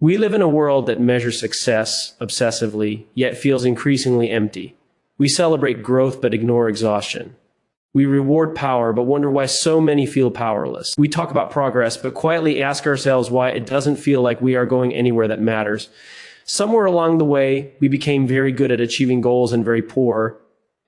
We live in a world that measures success obsessively, yet feels increasingly empty. We celebrate growth but ignore exhaustion. We reward power but wonder why so many feel powerless. We talk about progress but quietly ask ourselves why it doesn't feel like we are going anywhere that matters. Somewhere along the way, we became very good at achieving goals and very poor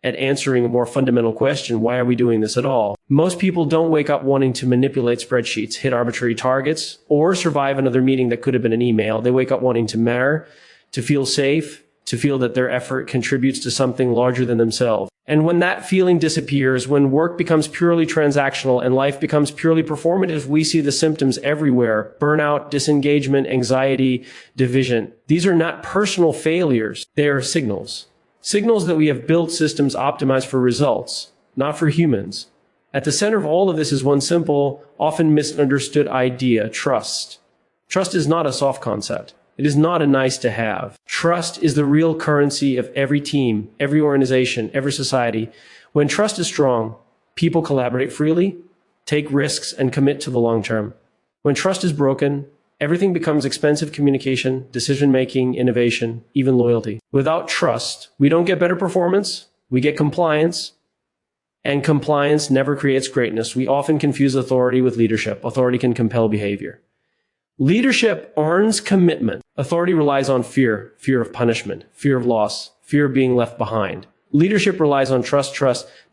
at answering a more fundamental question: why are we doing this at all? Most people don't wake up wanting to manipulate spreadsheets, hit arbitrary targets, or survive another meeting that could have been an email. They wake up wanting to matter, to feel safe, to feel that their effort contributes to something larger than themselves. And when that feeling disappears, when work becomes purely transactional and life becomes purely performative, we see the symptoms everywhere: burnout, disengagement, anxiety, division. These are not personal failures. They are signals. Signals that we have built systems optimized for results, not for humans. At the center of all of this is one simple, often misunderstood idea: trust. Trust is not a soft concept. It is not a nice to have. Trust is the real currency of every team, every organization, every society. When trust is strong, people collaborate freely, take risks, and commit to the long term. When trust is broken, everything becomes expensive communication, decision-making, innovation, even loyalty. Without trust, we don't get better performance, we get compliance. And compliance never creates greatness. We often confuse authority with leadership. Authority can compel behavior. Leadership earns commitment. Authority relies on fear, fear of punishment, fear of loss, fear of being left behind. Leadership relies on trust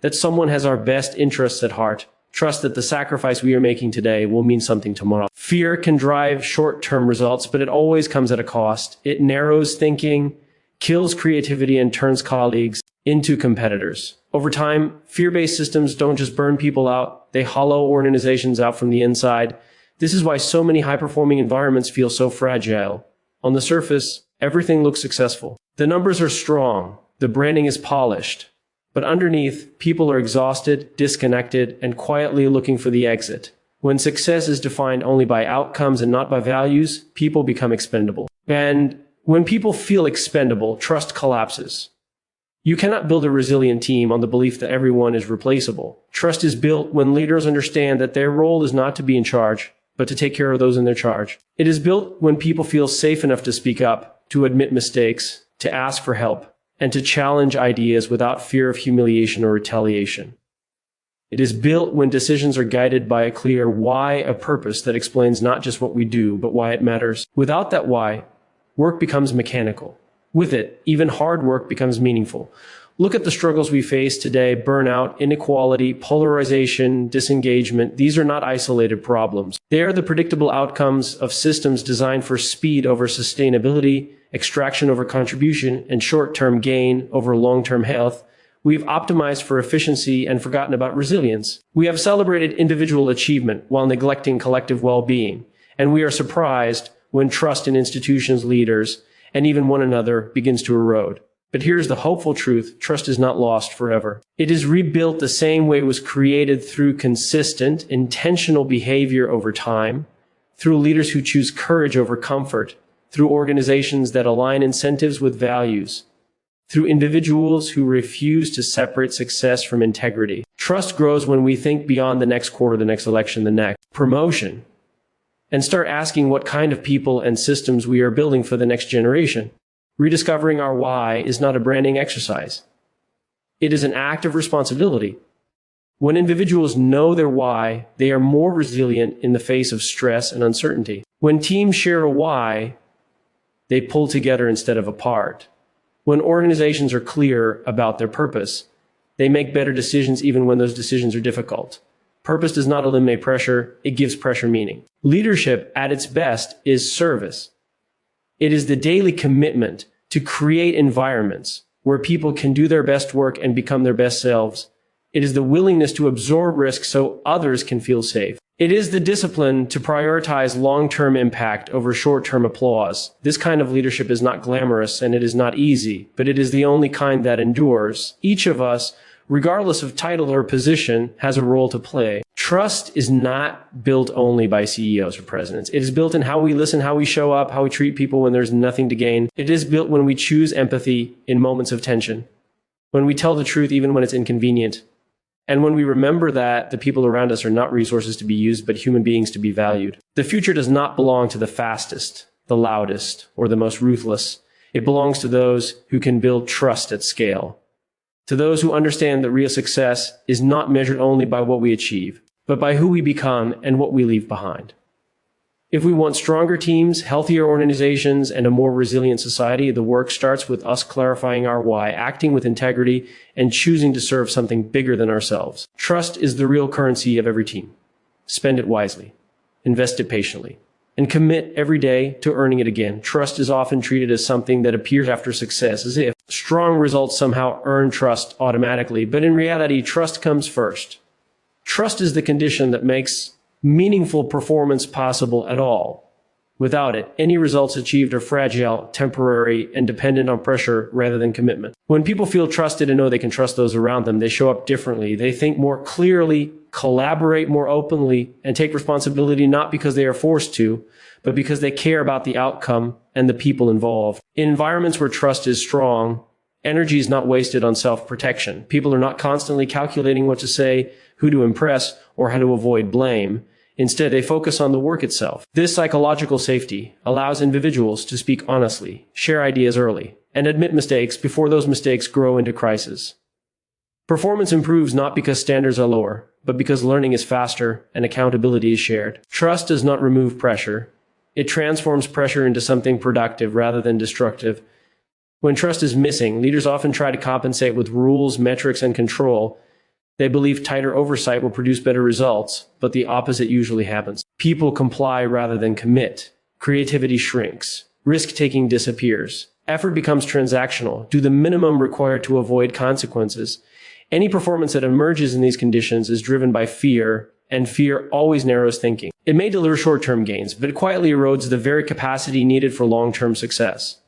that someone has our best interests at heart, trust that the sacrifice we are making today will mean something tomorrow. Fear can drive short-term results, but it always comes at a cost. It narrows thinking, kills creativity, and turns colleagues into competitors. Over time, fear-based systems don't just burn people out, they hollow organizations out from the inside. This is why so many high-performing environments feel so fragile. On the surface, everything looks successful. The numbers are strong, the branding is polished, but underneath, people are exhausted, disconnected, and quietly looking for the exit. When success is defined only by outcomes and not by values, people become expendable. And when people feel expendable, trust collapses. You cannot build a resilient team on the belief that everyone is replaceable. Trust is built when leaders understand that their role is not to be in charge, but to take care of those in their charge. It is built when people feel safe enough to speak up, to admit mistakes, to ask for help, and to challenge ideas without fear of humiliation or retaliation. It is built when decisions are guided by a clear why, a purpose that explains not just what we do, but why it matters. Without that why, work becomes mechanical. With it, even hard work becomes meaningful. Look at the struggles we face today: burnout, inequality, polarization, disengagement. These are not isolated problems. They are the predictable outcomes of systems designed for speed over sustainability, extraction over contribution, and short-term gain over long-term health. We've optimized for efficiency and forgotten about resilience. We have celebrated individual achievement while neglecting collective well-being. And we are surprised when trust in institutions, leaders, and even one another begins to erode. But here's the hopeful truth: trust is not lost forever. It is rebuilt the same way it was created, through consistent, intentional behavior over time, through leaders who choose courage over comfort, through organizations that align incentives with values, through individuals who refuse to separate success from integrity. Trust grows when we think beyond the next quarter, the next election, the next promotion, and start asking what kind of people and systems we are building for the next generation. Rediscovering our why is not a branding exercise. It is an act of responsibility. When individuals know their why, they are more resilient in the face of stress and uncertainty. When teams share a why, they pull together instead of apart. When organizations are clear about their purpose, they make better decisions even when those decisions are difficult. Purpose does not eliminate pressure, it gives pressure meaning. Leadership at its best is service. It is the daily commitment to create environments where people can do their best work and become their best selves. It is the willingness to absorb risk so others can feel safe. It is the discipline to prioritize long-term impact over short-term applause. This kind of leadership is not glamorous and it is not easy, but it is the only kind that endures. Each of us, regardless of title or position, has a role to play. Trust is not built only by CEOs or presidents. It is built in how we listen, how we show up, how we treat people when there's nothing to gain. It is built when we choose empathy in moments of tension, when we tell the truth even when it's inconvenient, and when we remember that the people around us are not resources to be used, but human beings to be valued. The future does not belong to the fastest, the loudest, or the most ruthless. It belongs to those who can build trust at scale. To those who understand that real success is not measured only by what we achieve, but by who we become and what we leave behind. If we want stronger teams, healthier organizations, and a more resilient society, the work starts with us clarifying our why, acting with integrity, and choosing to serve something bigger than ourselves. Trust is the real currency of every team. Spend it wisely, invest it patiently, and commit every day to earning it again. Trust is often treated as something that appears after success, as if strong results somehow earn trust automatically, but in reality, trust comes first. Trust is the condition that makes meaningful performance possible at all. Without it, any results achieved are fragile, temporary, and dependent on pressure rather than commitment. When people feel trusted and know they can trust those around them, they show up differently. They think more clearly, collaborate more openly, and take responsibility not because they are forced to, but because they care about the outcome and the people involved. In environments where trust is strong, energy is not wasted on self-protection. People are not constantly calculating what to say, who to impress, or how to avoid blame. Instead, they focus on the work itself. This psychological safety allows individuals to speak honestly, share ideas early, and admit mistakes before those mistakes grow into crisis. Performance improves not because standards are lower, but because learning is faster and accountability is shared. Trust does not remove pressure. It transforms pressure into something productive rather than destructive. When trust is missing, leaders often try to compensate with rules, metrics, and control. They believe tighter oversight will produce better results, but the opposite usually happens. People comply rather than commit. Creativity shrinks. Risk-taking disappears. Effort becomes transactional. Do the minimum required to avoid consequences. Any performance that emerges in these conditions is driven by fear, and fear always narrows thinking. It may deliver short-term gains, but it quietly erodes the very capacity needed for long-term success.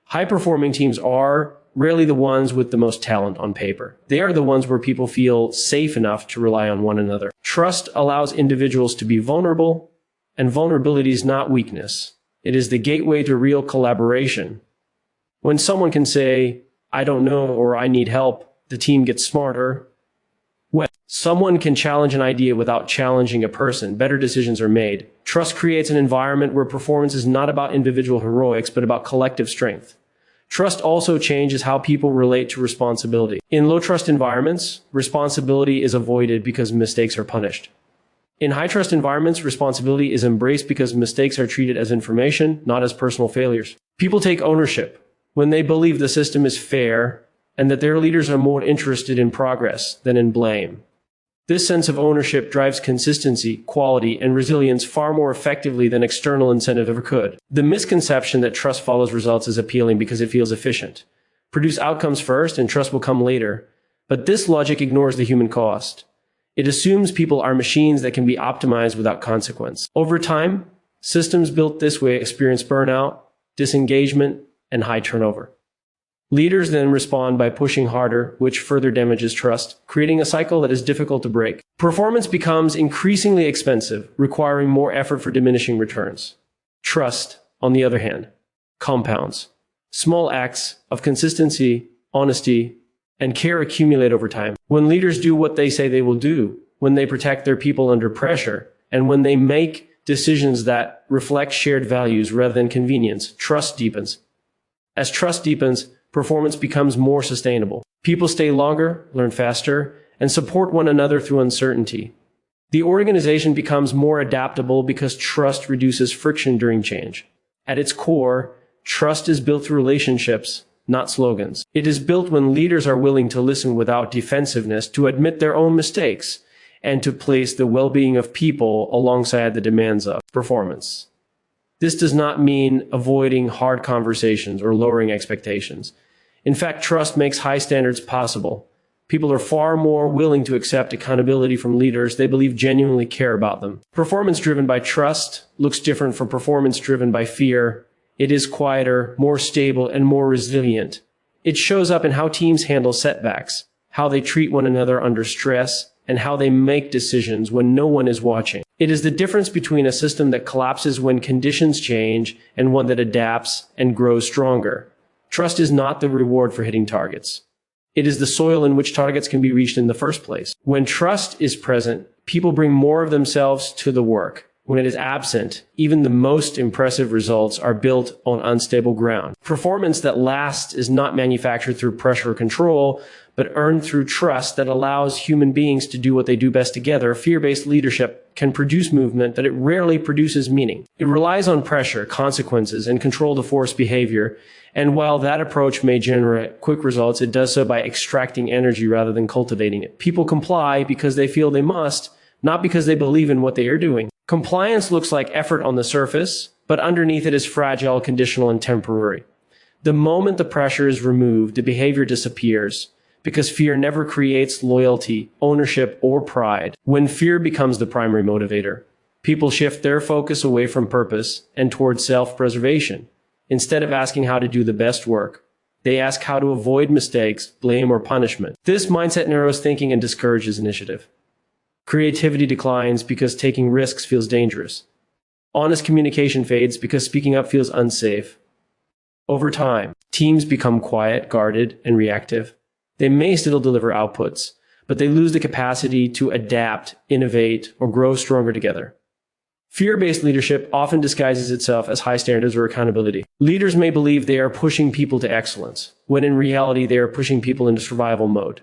High-performing teams are rarely the ones with the most talent on paper. They are the ones where people feel safe enough to rely on one another. Trust allows individuals to be vulnerable, and vulnerability is not weakness. It is the gateway to real collaboration. When someone can say, "I don't know," or "I need help," the team gets smarter. When someone can challenge an idea without challenging a person, better decisions are made. Trust creates an environment where performance is not about individual heroics, but about collective strength. Trust also changes how people relate to responsibility. In low-trust environments, responsibility is avoided because mistakes are punished. In high-trust environments, responsibility is embraced because mistakes are treated as information, not as personal failures. People take ownership when they believe the system is fair and that their leaders are more interested in progress than in blame. This sense of ownership drives consistency, quality, and resilience far more effectively than external incentive ever could. The misconception that trust follows results is appealing because it feels efficient. Produce outcomes first and trust will come later. But this logic ignores the human cost. It assumes people are machines that can be optimized without consequence. Over time, systems built this way experience burnout, disengagement, and high turnover. Leaders then respond by pushing harder, which further damages trust, creating a cycle that is difficult to break. Performance becomes increasingly expensive, requiring more effort for diminishing returns. Trust, on the other hand, compounds. Small acts of consistency, honesty, and care accumulate over time. When leaders do what they say they will do, when they protect their people under pressure, and when they make decisions that reflect shared values rather than convenience, trust deepens. As trust deepens, performance becomes more sustainable. People stay longer, learn faster, and support one another through uncertainty. The organization becomes more adaptable because trust reduces friction during change. At its core, trust is built through relationships, not slogans. It is built when leaders are willing to listen without defensiveness, to admit their own mistakes, and to place the well-being of people alongside the demands of performance. This does not mean avoiding hard conversations or lowering expectations. In fact, trust makes high standards possible. People are far more willing to accept accountability from leaders they believe genuinely care about them. Performance driven by trust looks different from performance driven by fear. It is quieter, more stable, and more resilient. It shows up in how teams handle setbacks, how they treat one another under stress, and how they make decisions when no one is watching. It is the difference between a system that collapses when conditions change and one that adapts and grows stronger. Trust is not the reward for hitting targets. It is the soil in which targets can be reached in the first place. When trust is present, people bring more of themselves to the work. When it is absent, even the most impressive results are built on unstable ground. Performance that lasts is not manufactured through pressure or control, but earned through trust that allows human beings to do what they do best together. Fear-based leadership can produce movement, but it rarely produces meaning. It relies on pressure, consequences, and control to force behavior. And while that approach may generate quick results, it does so by extracting energy rather than cultivating it. People comply because they feel they must, not because they believe in what they are doing. Compliance looks like effort on the surface, but underneath it is fragile, conditional, and temporary. The moment the pressure is removed, the behavior disappears, because fear never creates loyalty, ownership, or pride. When fear becomes the primary motivator, people shift their focus away from purpose and towards self-preservation. Instead of asking how to do the best work, they ask how to avoid mistakes, blame, or punishment. This mindset narrows thinking and discourages initiative. Creativity declines because taking risks feels dangerous. Honest communication fades because speaking up feels unsafe. Over time, teams become quiet, guarded, and reactive. They may still deliver outputs, but they lose the capacity to adapt, innovate, or grow stronger together. Fear-based leadership often disguises itself as high standards or accountability. Leaders may believe they are pushing people to excellence, when in reality they are pushing people into survival mode.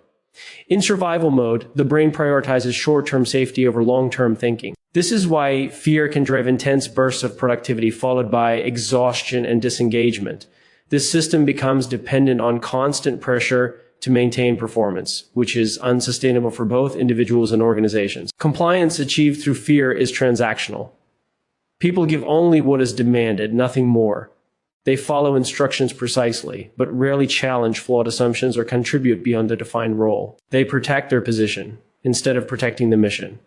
In survival mode, the brain prioritizes short-term safety over long-term thinking. This is why fear can drive intense bursts of productivity followed by exhaustion and disengagement. This system becomes dependent on constant pressure to maintain performance, which is unsustainable for both individuals and organizations. Compliance achieved through fear is transactional. People give only what is demanded, nothing more. They follow instructions precisely, but rarely challenge flawed assumptions or contribute beyond their defined role. They protect their position instead of protecting the mission.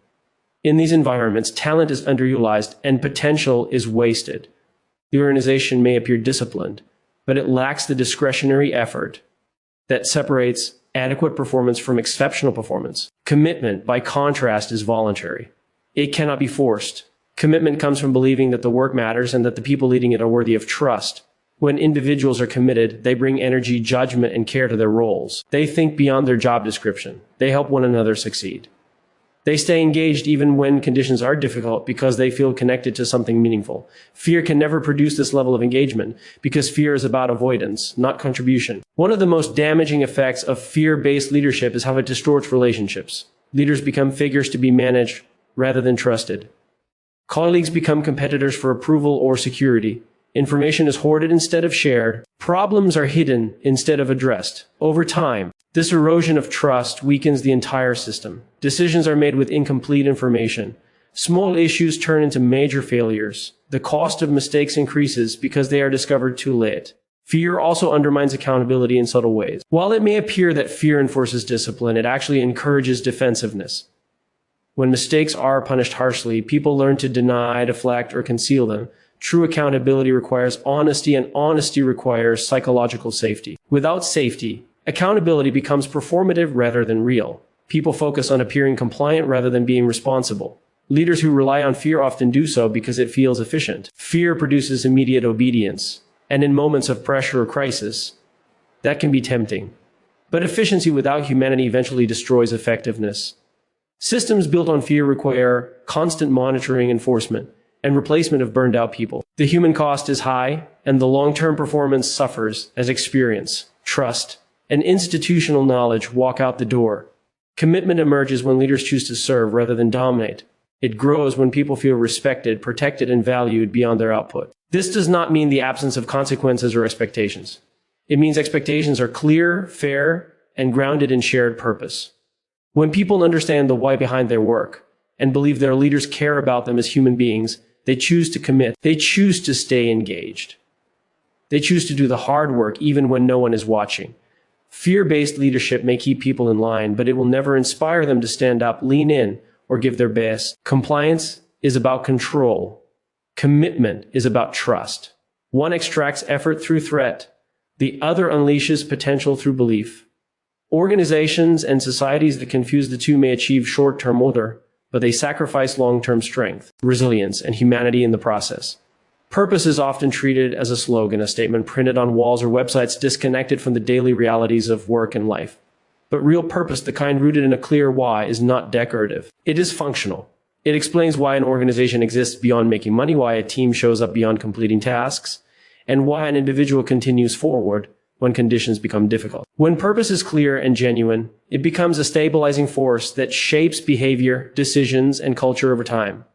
In these environments, talent is underutilized and potential is wasted. The organization may appear disciplined, but it lacks the discretionary effort that separates adequate performance from exceptional performance. Commitment, by contrast, is voluntary. It cannot be forced. Commitment comes from believing that the work matters and that the people leading it are worthy of trust. When individuals are committed, they bring energy, judgment, and care to their roles. They think beyond their job description. They help one another succeed. They stay engaged even when conditions are difficult because they feel connected to something meaningful. Fear can never produce this level of engagement because fear is about avoidance, not contribution. One of the most damaging effects of fear-based leadership is how it distorts relationships. Leaders become figures to be managed rather than trusted. Colleagues become competitors for approval or security. Information is hoarded instead of shared. Problems are hidden instead of addressed. Over time, this erosion of trust weakens the entire system. Decisions are made with incomplete information. Small issues turn into major failures. The cost of mistakes increases because they are discovered too late. Fear also undermines accountability in subtle ways. While it may appear that fear enforces discipline, it actually encourages defensiveness. When mistakes are punished harshly, people learn to deny, deflect, or conceal them. True accountability requires honesty, and honesty requires psychological safety. Without safety, accountability becomes performative rather than real. People focus on appearing compliant rather than being responsible. Leaders who rely on fear often do so because it feels efficient. Fear produces immediate obedience, and in moments of pressure or crisis, that can be tempting. But efficiency without humanity eventually destroys effectiveness. Systems built on fear require constant monitoring, enforcement, and replacement of burned out people. The human cost is high, and the long-term performance suffers as experience, trust, and institutional knowledge walk out the door. Commitment emerges when leaders choose to serve rather than dominate. It grows when people feel respected, protected, and valued beyond their output. This does not mean the absence of consequences or expectations. It means expectations are clear, fair, and grounded in shared purpose. When people understand the why behind their work and believe their leaders care about them as human beings, they choose to commit. They choose to stay engaged. They choose to do the hard work even when no one is watching. Fear-based leadership may keep people in line, but it will never inspire them to stand up, lean in, or give their best. Compliance is about control. Commitment is about trust. One extracts effort through threat. The other unleashes potential through belief. Organizations and societies that confuse the two may achieve short-term order, but they sacrifice long-term strength, resilience, and humanity in the process. Purpose is often treated as a slogan, a statement printed on walls or websites disconnected from the daily realities of work and life. But real purpose, the kind rooted in a clear why, is not decorative. It is functional. It explains why an organization exists beyond making money, why a team shows up beyond completing tasks, and why an individual continues forward when conditions become difficult. When purpose is clear and genuine, it becomes a stabilizing force that shapes behavior, decisions, and culture over time.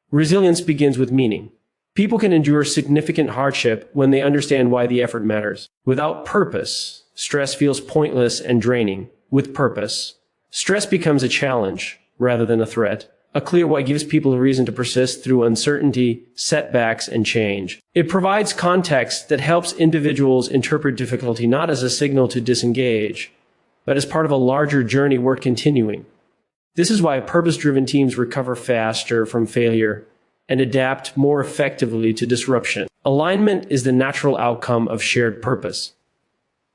Resilience begins with meaning. People can endure significant hardship when they understand why the effort matters. Without purpose, stress feels pointless and draining. With purpose, stress becomes a challenge rather than a threat. A clear why gives people a reason to persist through uncertainty, setbacks, and change. It provides context that helps individuals interpret difficulty not as a signal to disengage, but as part of a larger journey worth continuing. This is why purpose-driven teams recover faster from failure and adapt more effectively to disruption. Alignment is the natural outcome of shared purpose.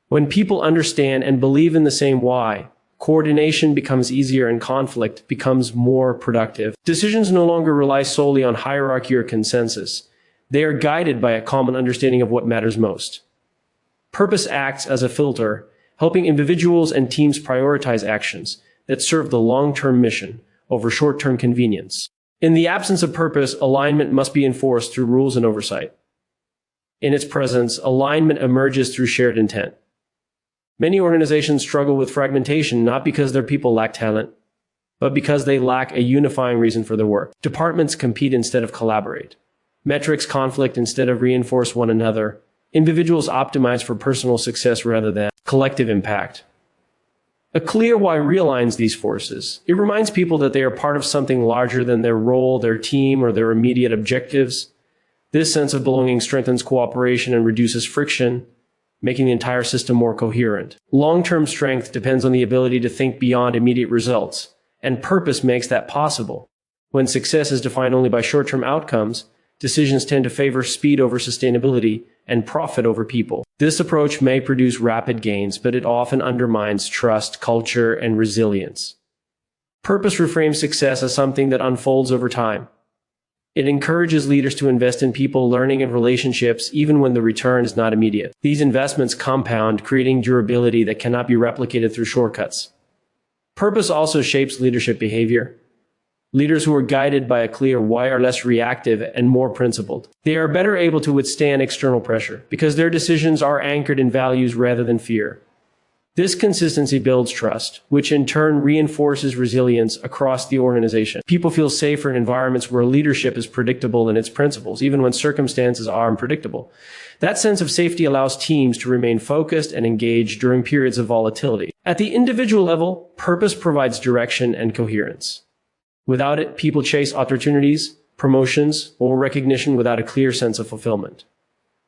When people understand and believe in the same why, coordination becomes easier and conflict becomes more productive. Decisions no longer rely solely on hierarchy or consensus. They are guided by a common understanding of what matters most. Purpose acts as a filter, helping individuals and teams prioritize actions that serve the long-term mission over short-term convenience. In the absence of purpose, alignment must be enforced through rules and oversight. In its presence, alignment emerges through shared intent. Many organizations struggle with fragmentation not because their people lack talent, but because they lack a unifying reason for their work. Departments compete instead of collaborate. Metrics conflict instead of reinforce one another. Individuals optimize for personal success rather than collective impact. A clear why realigns these forces. It reminds people that they are part of something larger than their role, their team, or their immediate objectives. This sense of belonging strengthens cooperation and reduces friction, making the entire system more coherent. Long-term strength depends on the ability to think beyond immediate results, and purpose makes that possible. When success is defined only by short-term outcomes, decisions tend to favor speed over sustainability and profit over people. This approach may produce rapid gains, but it often undermines trust, culture, and resilience. Purpose reframes success as something that unfolds over time. It encourages leaders to invest in people, learning, and relationships even when the return is not immediate. These investments compound, creating durability that cannot be replicated through shortcuts. Purpose also shapes leadership behavior. Leaders who are guided by a clear why are less reactive and more principled. They are better able to withstand external pressure because their decisions are anchored in values rather than fear. This consistency builds trust, which in turn reinforces resilience across the organization. People feel safer in environments where leadership is predictable in its principles, even when circumstances are unpredictable. That sense of safety allows teams to remain focused and engaged during periods of volatility. At the individual level, purpose provides direction and coherence. Without it, people chase opportunities, promotions, or recognition without a clear sense of fulfillment.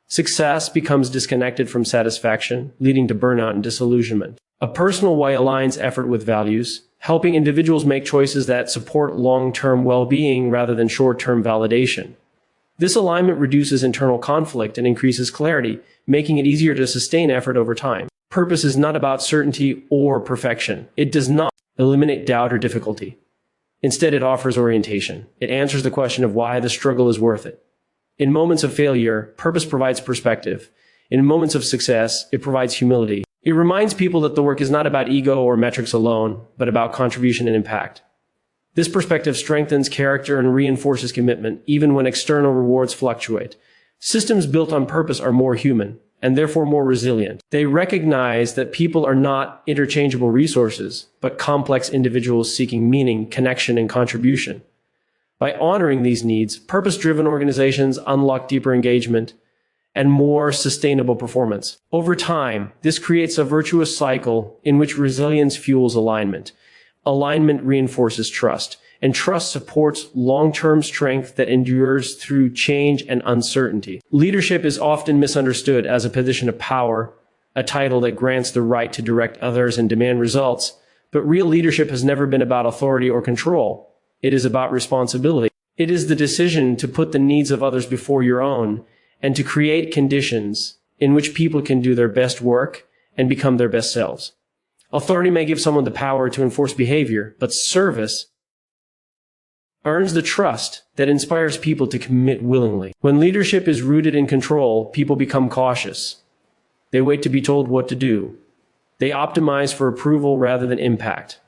Success becomes disconnected from satisfaction, leading to burnout and disillusionment. A personal why aligns effort with values, helping individuals make choices that support long-term well-being rather than short-term validation. This alignment reduces internal conflict and increases clarity, making it easier to sustain effort over time. Purpose is not about certainty or perfection. It does not eliminate doubt or difficulty. Instead, it offers orientation. It answers the question of why the struggle is worth it. In moments of failure, purpose provides perspective. In moments of success, it provides humility. It reminds people that the work is not about ego or metrics alone, but about contribution and impact. This perspective strengthens character and reinforces commitment, even when external rewards fluctuate. Systems built on purpose are more human, and therefore more resilient. They recognize that people are not interchangeable resources, but complex individuals seeking meaning, connection, and contribution. By honoring these needs, purpose-driven organizations unlock deeper engagement and more sustainable performance. Over time, this creates a virtuous cycle in which resilience fuels alignment. Alignment reinforces trust, and trust supports long-term strength that endures through change and uncertainty. Leadership is often misunderstood as a position of power, a title that grants the right to direct others and demand results, but real leadership has never been about authority or control. It is about responsibility. It is the decision to put the needs of others before your own and to create conditions in which people can do their best work and become their best selves. Authority may give someone the power to enforce behavior, but service earns the trust that inspires people to commit willingly. When leadership is rooted in control, people become cautious. They wait to be told what to do. They optimize for approval rather than impact.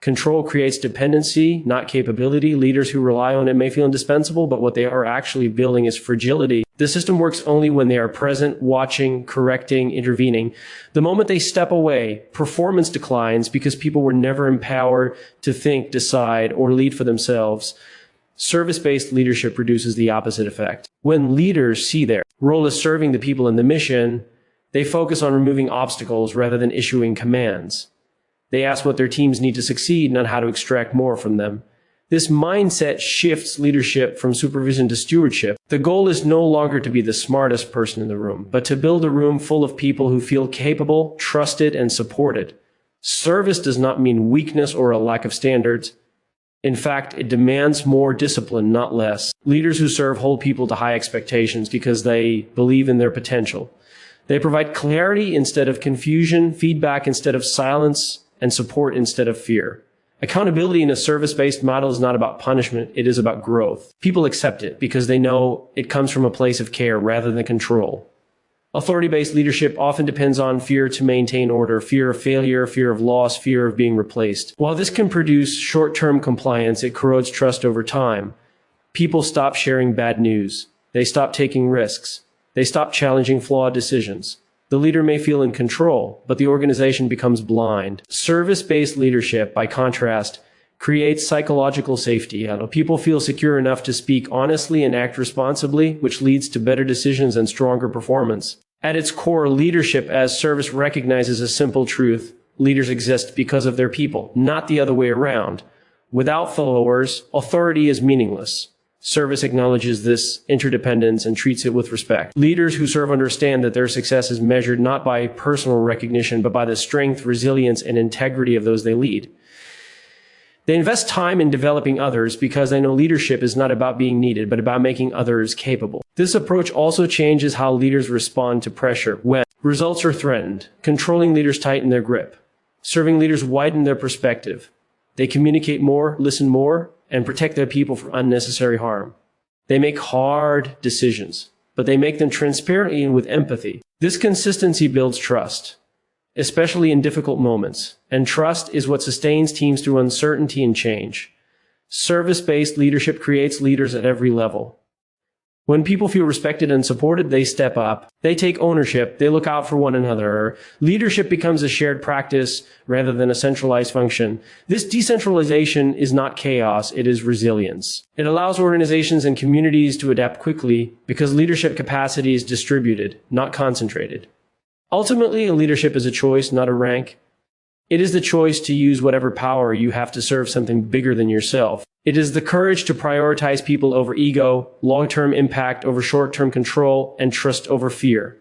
Control creates dependency, not capability. Leaders who rely on it may feel indispensable, but what they are actually building is fragility. The system works only when they are present, watching, correcting, intervening. The moment they step away, performance declines because people were never empowered to think, decide, or lead for themselves. Service-based leadership produces the opposite effect. When leaders see their role as serving the people in the mission, they focus on removing obstacles rather than issuing commands. They ask what their teams need to succeed, not how to extract more from them. This mindset shifts leadership from supervision to stewardship. The goal is no longer to be the smartest person in the room, but to build a room full of people who feel capable, trusted, and supported. Service does not mean weakness or a lack of standards. In fact, it demands more discipline, not less. Leaders who serve hold people to high expectations because they believe in their potential. They provide clarity instead of confusion, feedback instead of silence, and support instead of fear. Accountability in a service-based model is not about punishment, it is about growth. People accept it because they know it comes from a place of care rather than control. Authority-based leadership often depends on fear to maintain order, fear of failure, fear of loss, fear of being replaced. While this can produce short-term compliance, it corrodes trust over time. People stop sharing bad news. They stop taking risks. They stop challenging flawed decisions. The leader may feel in control, but the organization becomes blind. Service-based leadership, by contrast, creates psychological safety. People feel secure enough to speak honestly and act responsibly, which leads to better decisions and stronger performance. At its core, leadership as service recognizes a simple truth. Leaders exist because of their people, not the other way around. Without followers, authority is meaningless. Service acknowledges this interdependence and treats it with respect. Leaders who serve understand that their success is measured not by personal recognition, but by the strength, resilience, and integrity of those they lead. They invest time in developing others because they know leadership is not about being needed, but about making others capable. This approach also changes how leaders respond to pressure. When results are threatened, controlling leaders tighten their grip. Serving leaders widen their perspective. They communicate more, listen more, and protect their people from unnecessary harm. They make hard decisions, but they make them transparently and with empathy. This consistency builds trust, especially in difficult moments, and trust is what sustains teams through uncertainty and change. Service-based leadership creates leaders at every level. When people feel respected and supported, they step up. They take ownership. They look out for one another. Leadership becomes a shared practice rather than a centralized function. This decentralization is not chaos. It is resilience. It allows organizations and communities to adapt quickly because leadership capacity is distributed, not concentrated. Ultimately, leadership is a choice, not a rank. It is the choice to use whatever power you have to serve something bigger than yourself. It is the courage to prioritize people over ego, long-term impact over short-term control, and trust over fear.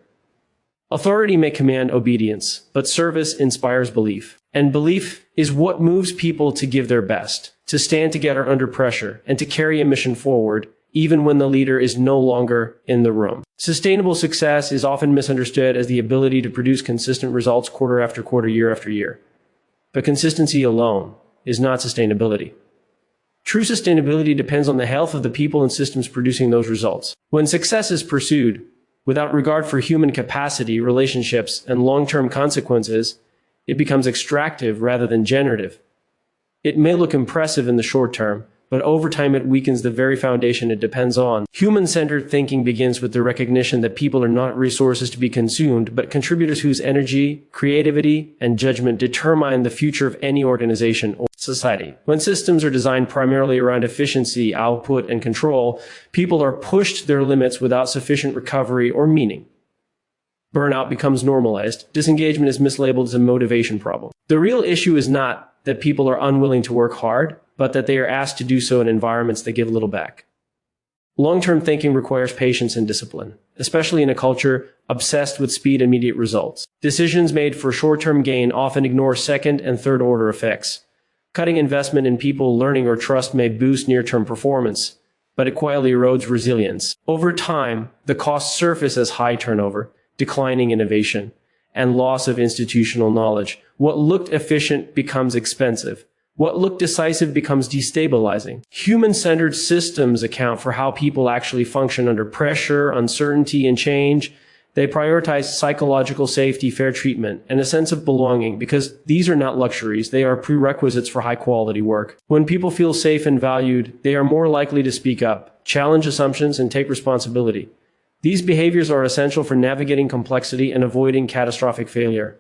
Authority may command obedience, but service inspires belief. And belief is what moves people to give their best, to stand together under pressure, and to carry a mission forward, even when the leader is no longer in the room. Sustainable success is often misunderstood as the ability to produce consistent results quarter after quarter, year after year. But consistency alone is not sustainability. True sustainability depends on the health of the people and systems producing those results. When success is pursued without regard for human capacity, relationships, and long-term consequences, it becomes extractive rather than generative. It may look impressive in the short term, but over time it weakens the very foundation it depends on. Human-centered thinking begins with the recognition that people are not resources to be consumed, but contributors whose energy, creativity, and judgment determine the future of any organization or society. When systems are designed primarily around efficiency, output, and control, people are pushed to their limits without sufficient recovery or meaning. Burnout becomes normalized. Disengagement is mislabeled as a motivation problem. The real issue is not that people are unwilling to work hard, but that they are asked to do so in environments that give little back. Long-term thinking requires patience and discipline, especially in a culture obsessed with speed and immediate results. Decisions made for short-term gain often ignore second and third-order effects. Cutting investment in people, learning, or trust may boost near-term performance, but it quietly erodes resilience. Over time, the costs surface as high turnover, declining innovation, and loss of institutional knowledge. What looked efficient becomes expensive. What looked decisive becomes destabilizing. Human-centered systems account for how people actually function under pressure, uncertainty, and change. They prioritize psychological safety, fair treatment, and a sense of belonging because these are not luxuries, they are prerequisites for high-quality work. When people feel safe and valued, they are more likely to speak up, challenge assumptions, and take responsibility. These behaviors are essential for navigating complexity and avoiding catastrophic failure.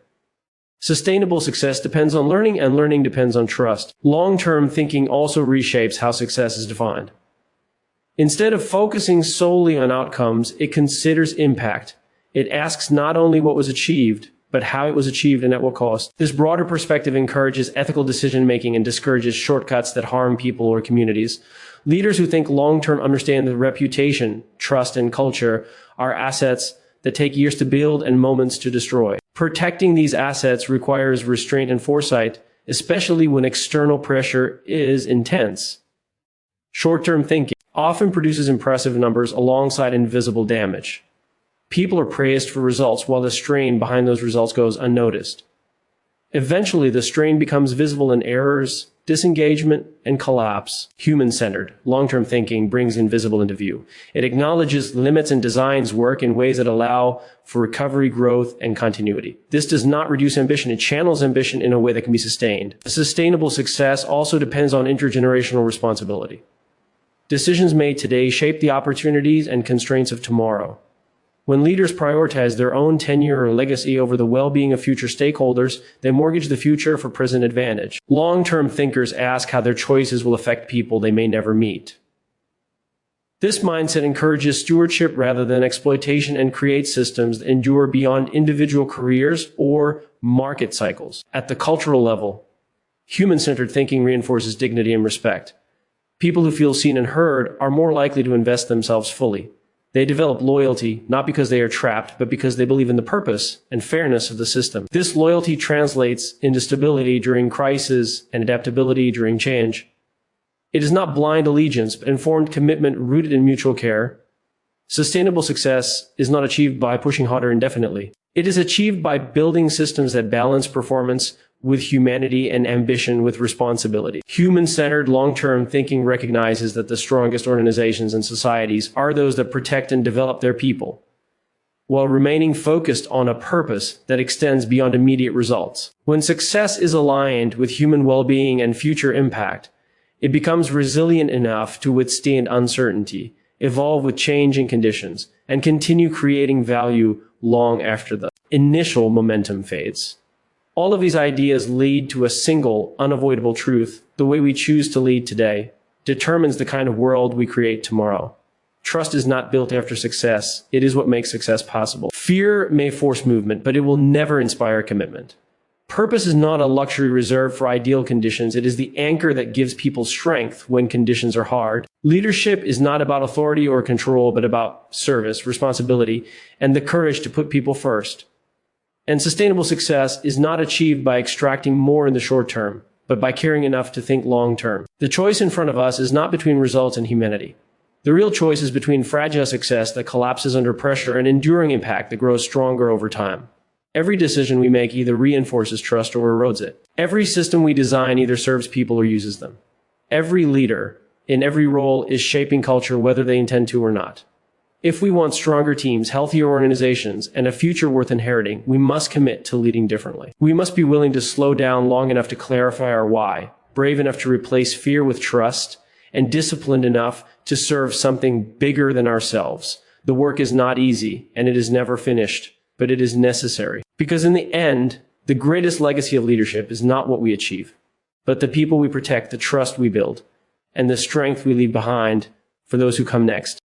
Sustainable success depends on learning, and learning depends on trust. Long-term thinking also reshapes how success is defined. Instead of focusing solely on outcomes, it considers impact. It asks not only what was achieved, but how it was achieved and at what cost. This broader perspective encourages ethical decision-making and discourages shortcuts that harm people or communities. Leaders who think long-term understand that reputation, trust, and culture are assets that take years to build and moments to destroy. Protecting these assets requires restraint and foresight, especially when external pressure is intense. Short-term thinking often produces impressive numbers alongside invisible damage. People are praised for results while the strain behind those results goes unnoticed. Eventually, the strain becomes visible in errors, disengagement, and collapse. Human-centered, long-term thinking brings invisible into view. It acknowledges limits and designs work in ways that allow for recovery, growth, and continuity. This does not reduce ambition. It channels ambition in a way that can be sustained. Sustainable success also depends on intergenerational responsibility. Decisions made today shape the opportunities and constraints of tomorrow. When leaders prioritize their own tenure or legacy over the well-being of future stakeholders, they mortgage the future for present advantage. Long-term thinkers ask how their choices will affect people they may never meet. This mindset encourages stewardship rather than exploitation and creates systems that endure beyond individual careers or market cycles. At the cultural level, human-centered thinking reinforces dignity and respect. People who feel seen and heard are more likely to invest themselves fully. They develop loyalty not because they are trapped, but because they believe in the purpose and fairness of the system. This loyalty translates into stability during crisis and adaptability during change. It is not blind allegiance, but informed commitment rooted in mutual care. Sustainable success is not achieved by pushing harder indefinitely. It is achieved by building systems that balance performance with humanity and ambition with responsibility. Human-centered long-term thinking recognizes that the strongest organizations and societies are those that protect and develop their people, while remaining focused on a purpose that extends beyond immediate results. When success is aligned with human well-being and future impact, it becomes resilient enough to withstand uncertainty, evolve with changing conditions, and continue creating value long after the initial momentum fades. All of these ideas lead to a single, unavoidable truth. The way we choose to lead today determines the kind of world we create tomorrow. Trust is not built after success. It is what makes success possible. Fear may force movement, but it will never inspire commitment. Purpose is not a luxury reserved for ideal conditions. It is the anchor that gives people strength when conditions are hard. Leadership is not about authority or control, but about service, responsibility, and the courage to put people first. And sustainable success is not achieved by extracting more in the short term, but by caring enough to think long term. The choice in front of us is not between results and humanity. The real choice is between fragile success that collapses under pressure and enduring impact that grows stronger over time. Every decision we make either reinforces trust or erodes it. Every system we design either serves people or uses them. Every leader in every role is shaping culture whether they intend to or not. If we want stronger teams, healthier organizations, and a future worth inheriting, we must commit to leading differently. We must be willing to slow down long enough to clarify our why, brave enough to replace fear with trust, and disciplined enough to serve something bigger than ourselves. The work is not easy, and it is never finished, but it is necessary. Because in the end, the greatest legacy of leadership is not what we achieve, but the people we protect, the trust we build, and the strength we leave behind for those who come next.